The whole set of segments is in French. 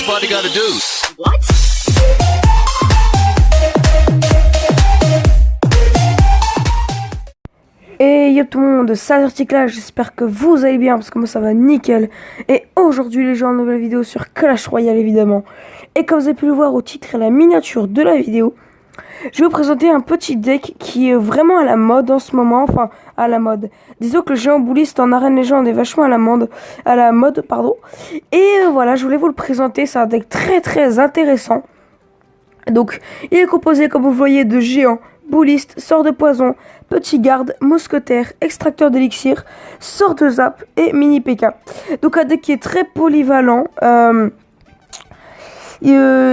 party gotta do? What? Et yo tout le monde, c'est Articlage, j'espère que vous allez bien parce que moi ça va nickel. Et aujourd'hui les gens, une nouvelle vidéo sur Clash Royale évidemment. Et comme vous avez pu le voir au titre et la miniature de la vidéo, je vais vous présenter un petit deck qui est vraiment à la mode en ce moment, enfin à la mode. Disons que le géant bouliste en arène légende est vachement à la mode, pardon. Et voilà, je voulais vous le présenter, c'est un deck très intéressant. Donc il est composé comme vous voyez de géants, bouliste, sort de poison, petit garde, mousquetaire, extracteur d'élixir, sort de zap et mini PK. Donc un deck qui est très polyvalent.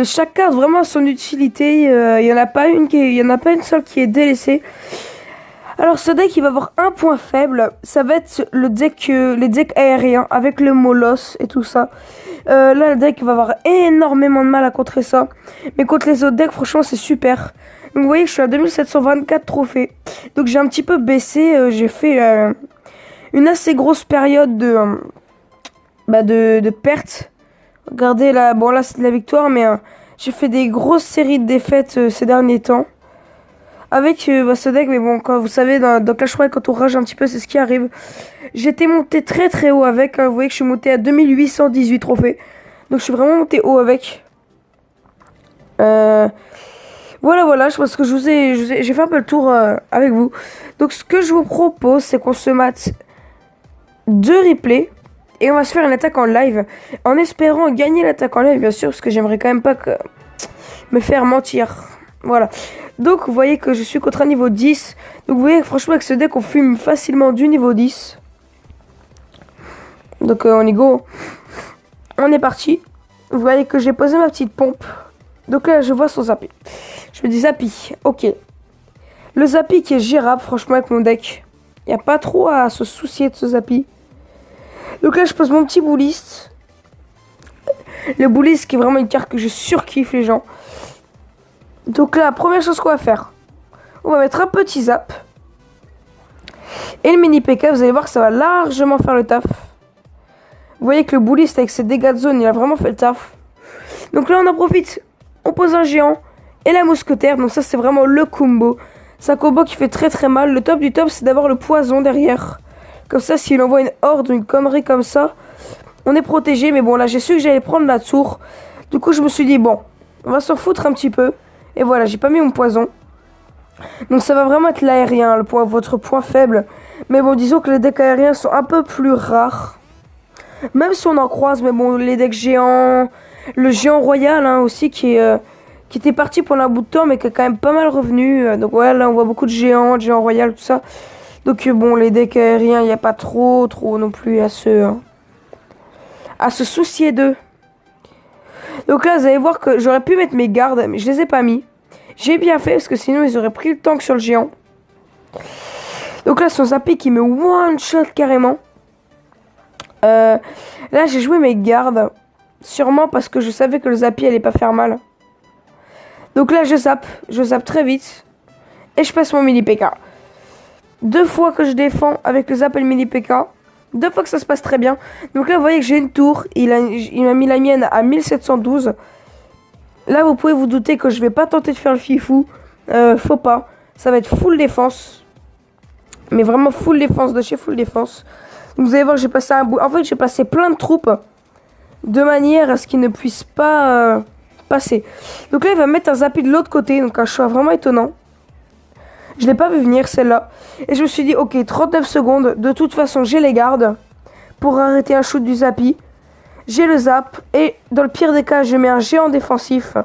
Chaque carte vraiment a son utilité. Il y en a pas une seule qui est délaissée. Alors ce deck il va avoir un point faible, ça va être les decks aériens avec le molosse et tout ça. Là le deck va avoir énormément de mal à contrer ça, mais contre les autres decks franchement c'est super. Donc vous voyez que je suis à 2724 trophées, donc j'ai un petit peu baissé, j'ai fait une assez grosse période de pertes. Regardez là, bon là c'est de la victoire, mais j'ai fait des grosses séries de défaites ces derniers temps. Avec ce deck, mais bon, quand vous savez, dans Clash Royale, quand on rage un petit peu, c'est ce qui arrive. J'étais monté très haut avec, vous voyez que je suis monté à 2818 trophées. Donc je suis vraiment monté haut avec. Voilà, je pense que j'ai fait un peu le tour avec vous. Donc ce que je vous propose, c'est qu'on se mate 2 replays. Et on va se faire une attaque en live. En espérant gagner l'attaque en live, bien sûr, parce que j'aimerais quand même pas me faire mentir. Voilà. Donc vous voyez que je suis contre un niveau 10. Donc vous voyez que franchement avec ce deck on fume facilement du niveau 10. Donc on y go. On est parti. Vous voyez que j'ai posé ma petite pompe. Donc là je vois son Zappy. Je me dis Zappy, ok. Le Zappy qui est gérable franchement avec mon deck. Il n'y a pas trop à se soucier de ce Zappy. Donc là je pose mon petit bouliste. Le bouliste qui est vraiment une carte que je surkiffe les gens. Donc là, la première chose qu'on va faire, on va mettre un petit zap. Et le mini PK, vous allez voir que ça va largement faire le taf. Vous voyez que le bouliste avec ses dégâts de zone, il a vraiment fait le taf. Donc là, on en profite. On pose un géant et la mousquetaire. Donc ça, c'est vraiment le combo. C'est un combo qui fait très mal. Le top du top, c'est d'avoir le poison derrière. Comme ça, s'il envoie une horde ou une connerie comme ça, on est protégé. Mais bon, là, j'ai su que j'allais prendre la tour. Du coup, je me suis dit, bon, on va s'en foutre un petit peu. Et voilà, j'ai pas mis mon poison. Donc ça va vraiment être l'aérien, votre point faible. Mais bon, disons que les decks aériens sont un peu plus rares. Même si on en croise, mais bon, les decks géants... Le géant royal hein, aussi, qui était parti pendant un bout de temps, mais qui est quand même pas mal revenu. Donc ouais, là on voit beaucoup de géants royal, tout ça. Donc bon, les decks aériens, il n'y a pas trop non plus à se soucier d'eux. Donc là, vous allez voir que j'aurais pu mettre mes gardes, mais je les ai pas mis. J'ai bien fait, parce que sinon, ils auraient pris le tank sur le géant. Donc là, son Zappy qui me one-shot carrément. Là, j'ai joué mes gardes. Sûrement parce que je savais que le Zappy allait pas faire mal. Donc là, je zappe très vite. Et je passe mon mini PK. 2 fois que je défends avec le zap et le mini PK. 2 fois que ça se passe très bien. Donc là, vous voyez que j'ai une tour. Il m'a mis la mienne à 1712. Là, vous pouvez vous douter que je vais pas tenter de faire le fifou. Faut pas. Ça va être full défense. Mais vraiment full défense de chez full défense. Donc vous allez voir, j'ai passé un bout. En fait, j'ai placé plein de troupes. De manière à ce qu'ils ne puissent pas passer. Donc là, il va mettre un Zappy de l'autre côté. Donc un choix vraiment étonnant. Je l'ai pas vu venir celle-là. Et je me suis dit, ok, 39 secondes. De toute façon, j'ai les gardes pour arrêter un shoot du Zappy. J'ai le zap. Et dans le pire des cas, je mets un géant défensif.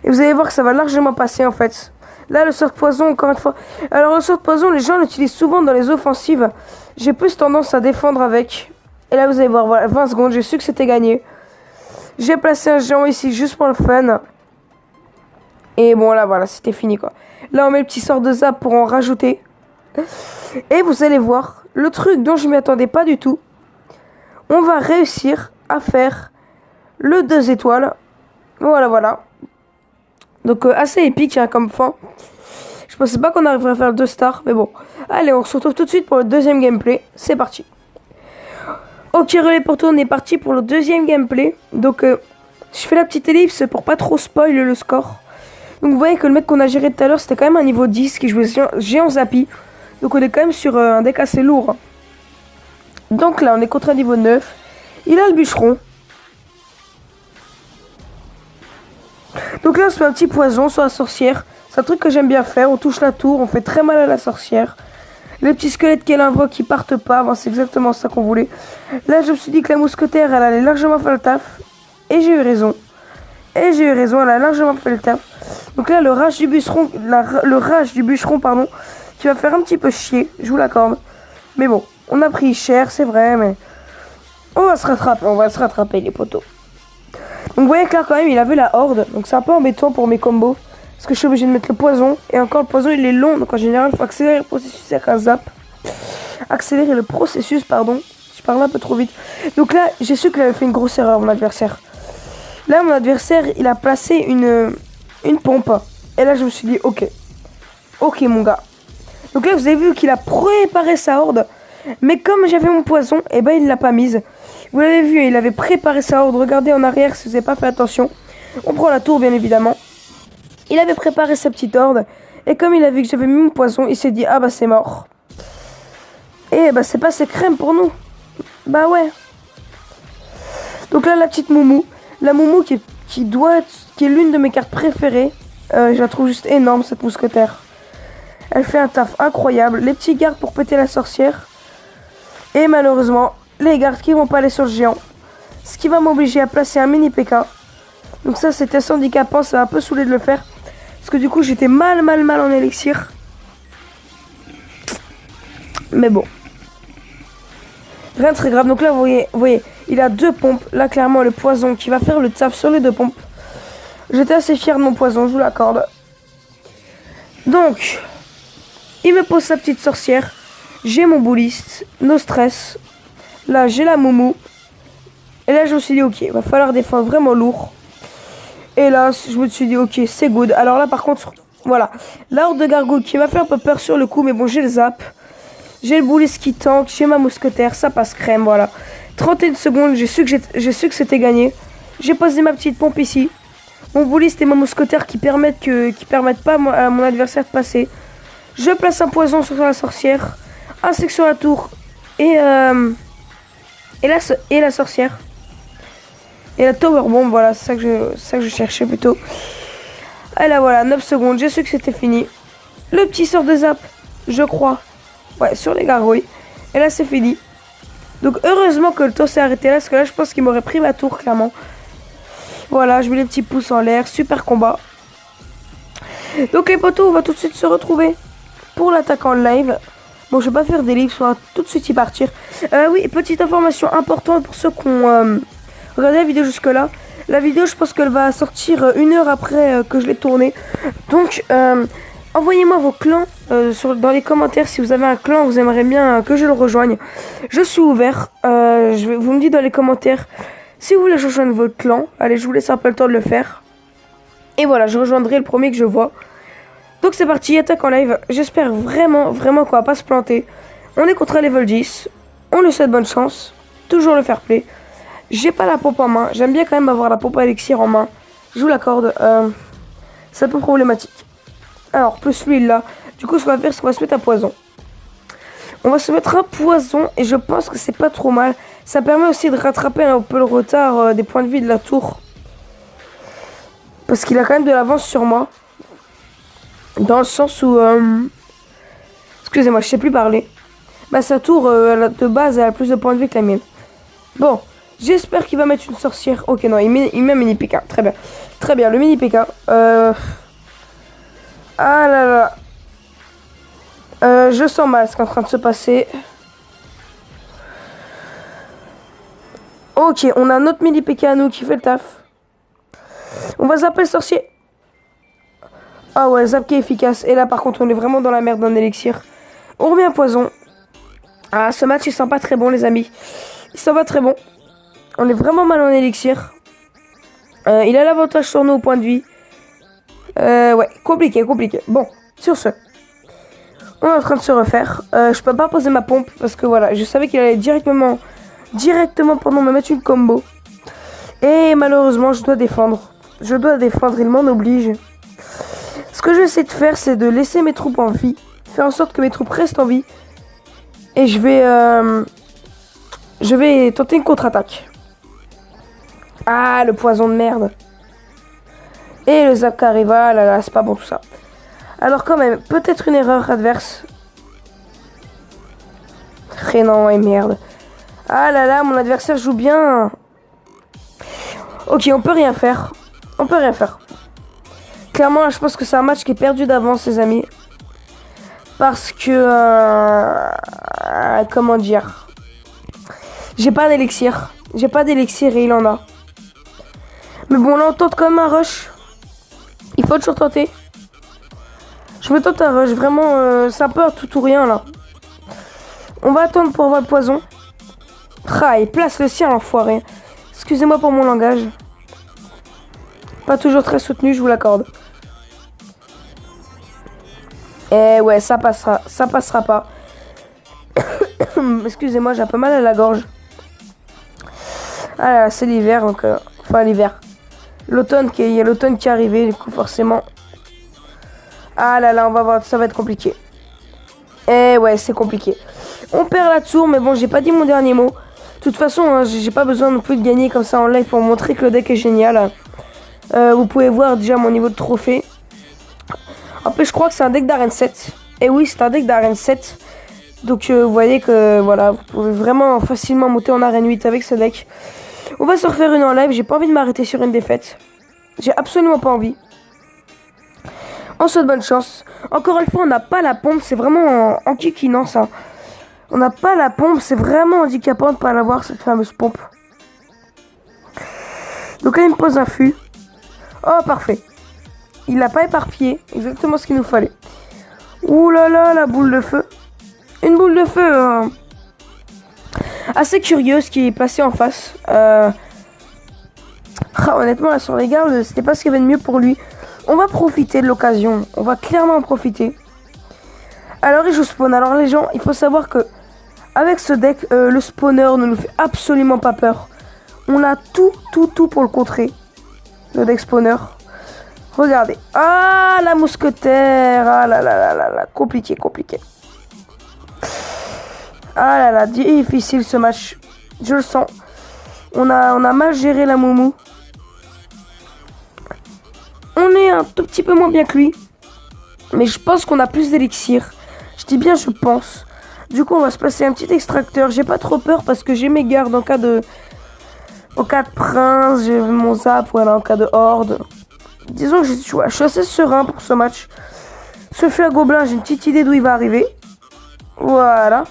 Et vous allez voir que ça va largement passer en fait. Là, le sort de poison, encore une fois. Alors, le sort de poison, les gens l'utilisent souvent dans les offensives. J'ai plus tendance à défendre avec. Et là, vous allez voir, voilà, 20 secondes, j'ai su que c'était gagné. J'ai placé un géant ici juste pour le fun. Et bon, là, voilà, c'était fini quoi. Là, on met le petit sort de zap pour en rajouter. Et vous allez voir, le truc dont je ne m'y attendais pas du tout. On va réussir à faire le 2 étoiles. Voilà. Donc, assez épique hein, comme fin. Je pensais pas qu'on arriverait à faire le 2 stars, mais bon. Allez, on se retrouve tout de suite pour le deuxième gameplay. C'est parti. Ok, relais pour tout, on est parti pour le deuxième gameplay. Donc, Je fais la petite ellipse pour pas trop spoil le score. Donc vous voyez que le mec qu'on a géré tout à l'heure, c'était quand même un niveau 10 qui jouait géant Zappy. Donc on est quand même sur un deck assez lourd. Donc là, on est contre un niveau 9. Il a le bûcheron. Donc là, on se fait un petit poison sur la sorcière. C'est un truc que j'aime bien faire. On touche la tour, on fait très mal à la sorcière. Les petits squelettes qu'elle invoque, ils partent pas. Bon, c'est exactement ça qu'on voulait. Là, je me suis dit que la mousquetaire, elle allait largement faire le taf. Et j'ai eu raison. Elle a largement fait le taf. Donc là, le rage du bûcheron, pardon, qui va faire un petit peu chier. Je vous l'accorde. Mais bon, on a pris cher, c'est vrai, mais on va se rattraper, les poteaux. Donc vous voyez que là, quand même, il avait la horde. Donc c'est un peu embêtant pour mes combos. Parce que je suis obligé de mettre le poison. Et encore, le poison, il est long. Donc en général, il faut accélérer le processus avec un zap. Accélérer le processus, pardon. Je parle un peu trop vite. Donc là, j'ai su qu'il avait fait une grosse erreur, mon adversaire. Là, mon adversaire, il a placé une pompe. Et là, je me suis dit, ok. Ok, mon gars. Donc là, vous avez vu qu'il a préparé sa horde. Mais comme j'avais mon poison, eh ben, il ne l'a pas mise. Vous l'avez vu, il avait préparé sa horde. Regardez en arrière si vous n'avez pas fait attention. On prend la tour, bien évidemment. Il avait préparé sa petite horde. Et comme il a vu que j'avais mis mon poison, il s'est dit, ah bah c'est mort. Et bah c'est passé crème pour nous. Bah ouais. Donc là, la petite Moumou. La Moumou qui est l'une de mes cartes préférées. Je la trouve juste énorme, cette mousquetaire. Elle fait un taf incroyable. Les petits gardes pour péter la sorcière. Et malheureusement, les gardes qui vont pas aller sur le géant. Ce qui va m'obliger à placer un mini PK. Donc ça, c'était assez handicapant. Ça m'a un peu saoulé de le faire. Parce que du coup, j'étais mal en élixir. Mais bon. Rien de très grave. Donc là, vous voyez, il a 2 pompes. Là, clairement, le poison qui va faire le taf sur les 2 pompes. J'étais assez fier de mon poison, je vous l'accorde. Donc, il me pose sa petite sorcière. J'ai mon bouliste. No stress. Là, j'ai la Moumou. Et là, je me suis dit, ok, il va falloir défendre vraiment lourd. Et là, je me suis dit, ok, c'est good. Alors là, par contre, voilà. La horde de gargouilles qui m'a fait un peu peur sur le coup. Mais bon, j'ai le zap. J'ai le bouliste qui tank. J'ai ma mousquetaire. Ça passe crème, voilà. 31 secondes. J'ai su que c'était gagné. J'ai posé ma petite pompe ici. Mon bouliste et ma mousquetaire qui permettent pas à mon adversaire de passer. Je place un poison sur la sorcière. Ainsi que sur la tour. Et la sorcière. Et la tower bomb, voilà, c'est ça que je cherchais plutôt. Et là voilà, 9 secondes, j'ai su que c'était fini. Le petit sort de zap, je crois. Ouais, sur les gargouilles. Et là c'est fini. Donc heureusement que le tour s'est arrêté là, parce que là je pense qu'il m'aurait pris ma tour, clairement. Voilà, je mets les petits pouces en l'air, super combat. Donc les potos, on va tout de suite se retrouver pour l'attaque en live. Bon, je vais pas faire des livres, on va tout de suite y partir. Oui, petite information importante pour ceux qui ont regardé la vidéo jusque là. La vidéo, je pense qu'elle va sortir 1 heure après que je l'ai tournée. Donc, envoyez-moi vos clans dans les commentaires si vous avez un clan, vous aimeriez bien que je le rejoigne. Je suis ouvert. Vous me dites dans les commentaires si vous voulez que je rejoigne votre clan. Allez, je vous laisse un peu le temps de le faire. Et voilà, je rejoindrai le premier que je vois. Donc c'est parti, attaque en live. J'espère vraiment qu'on va pas se planter. On est contre un level 10. On lui souhaite bonne chance. Toujours le fair play. J'ai pas la pompe en main. J'aime bien quand même avoir la pompe à élixir en main. Je vous l'accorde. C'est un peu problématique. Alors, plus lui là. Du coup, ce qu'on va faire, c'est qu'on va se mettre un poison. On va se mettre un poison. Et je pense que c'est pas trop mal. Ça permet aussi de rattraper un peu le retard des points de vie de la tour. Parce qu'il a quand même de l'avance sur moi. Dans le sens où... excusez-moi, je sais plus parler. Bah sa tour, de base, elle a plus de points de vie que la mienne. Bon, j'espère qu'il va mettre une sorcière. Ok, non, il met un mini PK. Très bien. Très bien, le mini PK. Ah là là. Je sens mal ce qui est en train de se passer. Ok, on a notre mini PK à nous qui fait le taf. On va zapper le sorcier. Ah ouais, zap qui est efficace. Et là, par contre, on est vraiment dans la merde d'un élixir. On remet un poison. Ah, ce match, il sent pas très bon, les amis. Il sent pas très bon. On est vraiment mal en élixir. Il a l'avantage sur nous au point de vie. Ouais, compliqué. Bon, sur ce. On est en train de se refaire. Je peux pas poser ma pompe parce que voilà, je savais qu'il allait directement pendant me mettre une combo. Et malheureusement, je dois défendre. Je dois défendre, il m'en oblige. Ce que je vais essayer de faire, c'est de laisser mes troupes en vie. Faire en sorte que mes troupes restent en vie. Et je vais tenter une contre-attaque. Ah, le poison de merde. Et le zap qui arrive. Ah là là, c'est pas bon tout ça. Alors quand même, peut-être une erreur adverse. Non et merde. Ah là là, mon adversaire joue bien. Ok, on peut rien faire. On peut rien faire. Clairement, je pense que c'est un match qui est perdu d'avance, les amis. Parce que... comment dire? J'ai pas d'élixir. J'ai pas d'élixir et il en a. Mais bon, là, on tente quand même un rush. Il faut toujours tenter. Je me tente un rush. Vraiment, c'est un peu un tout ou rien, là. On va attendre pour avoir le poison. Ah, il place le sien, l'enfoiré. Excusez-moi pour mon langage. Pas toujours très soutenu, je vous l'accorde. Eh ouais, ça passera. Ça passera pas. Excusez-moi, j'ai un peu mal à la gorge. Ah là, c'est l'hiver, donc... enfin, l'hiver. L'automne, il y a l'automne qui est arrivé, du coup, forcément. Ah là là, on va voir, ça va être compliqué. Eh ouais, c'est compliqué. On perd la tour, mais bon, j'ai pas dit mon dernier mot. De toute façon, hein, j'ai pas besoin non plus de gagner comme ça en live pour montrer que le deck est génial. Vous pouvez voir déjà mon niveau de trophée. En plus, je crois que c'est un deck d'arène 7. Et oui, c'est un deck d'arène 7. Donc, vous voyez que, voilà, vous pouvez vraiment facilement monter en arène 8 avec ce deck. On va se refaire une en live. J'ai pas envie de m'arrêter sur une défaite. J'ai absolument pas envie. On souhaite bonne chance. Encore une fois, on n'a pas la pompe. C'est vraiment en kikinant, ça. On n'a pas la pompe. C'est vraiment handicapant de ne pas l'avoir, cette fameuse pompe. Donc là, il me pose un fût. Oh, parfait. Il l'a pas éparpillé. Exactement ce qu'il nous fallait. Ouh là là, la boule de feu. Une boule de feu assez curieuse qui est placée en face. Honnêtement, là, sur les gardes, c'était pas ce qu'il y avait de mieux pour lui. On va profiter de l'occasion. On va clairement en profiter. Alors, il joue spawn. Alors, les gens, il faut savoir que avec ce deck, le spawner ne nous fait absolument pas peur. On a tout pour le contrer. Le deck spawner. Regardez. Ah, la mousquetaire. Ah là là là là là. Compliqué. Ah là là, difficile ce match. Je le sens. On a mal géré la moumou. On est un tout petit peu moins bien que lui. Mais je pense qu'on a plus d'élixir. Je dis bien je pense. Du coup on va se passer un petit extracteur. J'ai pas trop peur parce que j'ai mes gardes en cas de... Au cas de prince, j'ai mon zap, voilà, en cas de horde. Disons que je suis assez serein pour ce match. Ce feu à gobelin, j'ai une petite idée d'où il va arriver. Voilà.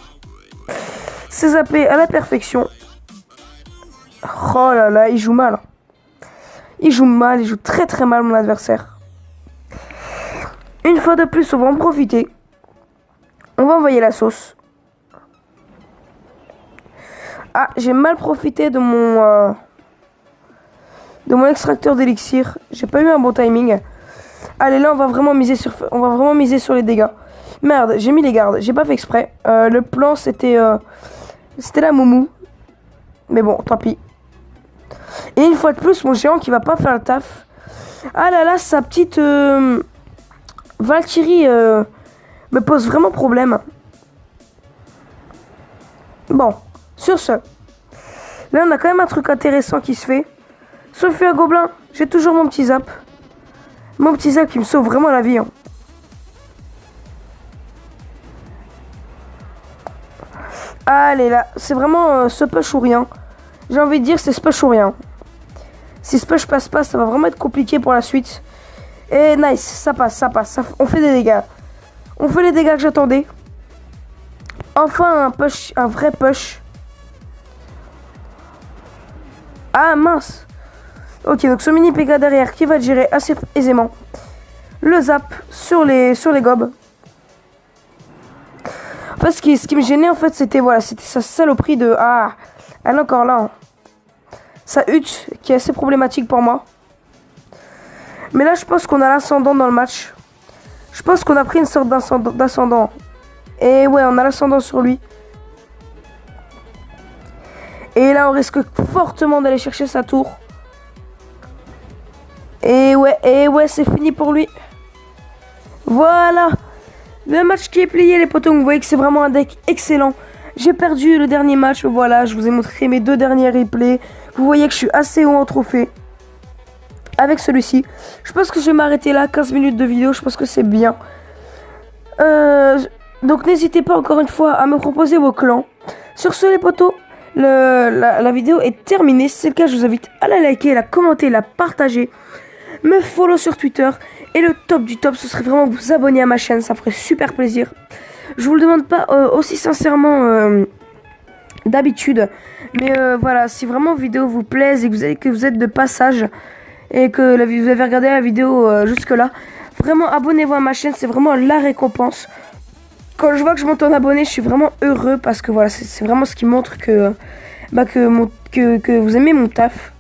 C'est zappé à la perfection. Oh là là, il joue mal. Il joue très mal mon adversaire. Une fois de plus, on va en profiter. On va envoyer la sauce. Ah, j'ai mal profité de mon extracteur d'élixir. J'ai pas eu un bon timing. Allez, là, on va vraiment miser sur les dégâts. Merde, j'ai mis les gardes. J'ai pas fait exprès. Le plan, c'était la moumou. Mais bon, tant pis. Et une fois de plus, mon géant qui va pas faire le taf. Ah là là, sa petite Valkyrie me pose vraiment problème. Bon, sur ce. Là, on a quand même un truc intéressant qui se fait. Sauf à gobelin, j'ai toujours mon petit zap. Mon petit zap qui me sauve vraiment la vie. Hein. Allez là, c'est vraiment ce push ou rien. J'ai envie de dire c'est ce push ou rien. Si ce push passe pas, ça va vraiment être compliqué pour la suite. Et nice, ça passe. On fait des dégâts. On fait les dégâts que j'attendais. Enfin un push, un vrai push. Ah mince. Ok, donc ce mini PK derrière qui va gérer assez aisément. Le zap sur les gobs. En fait, ce qui me gênait, en fait, c'était sa saloperie de... Ah, elle est encore là. Hein. Sa hutte, qui est assez problématique pour moi. Mais là, je pense qu'on a l'ascendant dans le match. Je pense qu'on a pris une sorte d'ascendant. Et ouais, on a l'ascendant sur lui. Et là, on risque fortement d'aller chercher sa tour. Et ouais, c'est fini pour lui. Voilà. Le match qui est plié, les potos. Vous voyez que c'est vraiment un deck excellent. J'ai perdu le dernier match. Voilà, je vous ai montré mes 2 derniers replays. Vous voyez que je suis assez haut en trophée avec celui-ci. Je pense que je vais m'arrêter là. 15 minutes de vidéo, je pense que c'est bien. Donc n'hésitez pas encore une fois à me proposer vos clans. Sur ce, les potos, la vidéo est terminée. Si c'est le cas, je vous invite à la liker, la commenter, la partager, me follow sur Twitter. Et le top du top, ce serait vraiment vous abonner à ma chaîne. Ça ferait super plaisir. Je vous le demande pas aussi sincèrement d'habitude. Mais voilà, si vraiment vos vidéos vous plaisent et que vous êtes de passage et que vous avez regardé la vidéo jusque là, vraiment abonnez-vous à ma chaîne. C'est vraiment la récompense. Quand je vois que je monte en abonnés, je suis vraiment heureux parce que voilà, c'est vraiment ce qui montre que vous aimez mon taf.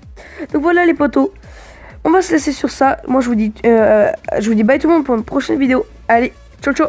Donc voilà les potos, on va se laisser sur ça. Moi je vous dis bye tout le monde pour une prochaine vidéo. Allez, ciao ciao.